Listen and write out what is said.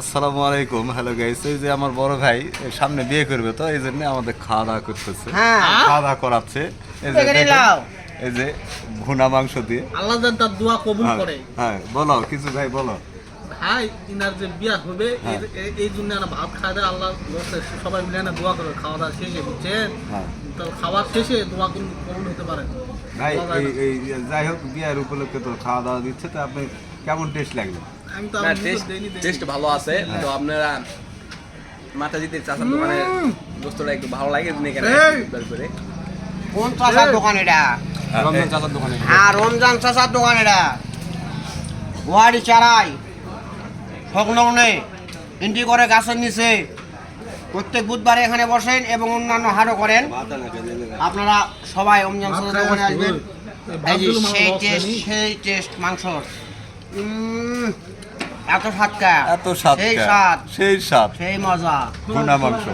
আসসালামু আলাইকুম। Hello guys, এই যে আমার বড় ভাই সামনে বিয়ে করবে, তো এই জন্য আমাদের খাওয়া দাওয়া করতেছে, খাওয়া দাওয়া করাচ্ছে। এই যে দেখেন, এই যে ভুনা মাংস দিয়ে। আল্লাহ যেন তার দোয়া কবুল করে। হ্যাঁ বলো কিছু ভাই, বলো। ভাই ইনার যে বিয়া হবে হ্যাঁ। এই জন্য না ভাত খাওয়া দেয় আল্লাহ সবাই মিলে না দোয়া করে খাওয়া দাওয়া শেষে, বুঝছেন? হ্যাঁ তো খাওয়ার শেষে দোয়া কবুল হতে পারে। ভাই, বলা যায় এই না। এই যাই হোক, বিয়ের উপলক্ষে তো খাওয়া দাওয়া দিচ্ছে, তো আপনি কেমন টেস্ট লাগলো? আমি তো না, আমি তো দেইনি। টেস্ট ভালো আছে। তো আপনারা মাথা জিতে চাচার দোকানে দোস্তরা একটু ভালো লাগে এখানে এই! করে কোন চাচার দোকান এটা? রমজান চাচার দোকানে হ্যাঁ, রমজান চাচার দোকান এটা। গুয়াহাটি চারাই সংলগ্নে ইন্টি করে গাছের নিচে প্রত্যেক বুধবারে এখানে বসেন এবং অন্যান্য হাটও করেন। আপনারা সবাই রমজান চাচার দোকানে আসবেন। এই যে সেই টেস্ট মাংসর, এত স্বাদকা, এত স্বাদ, সেই স্বাদ, সেই স্বাদ সেই মজা। ভুনা মাংস।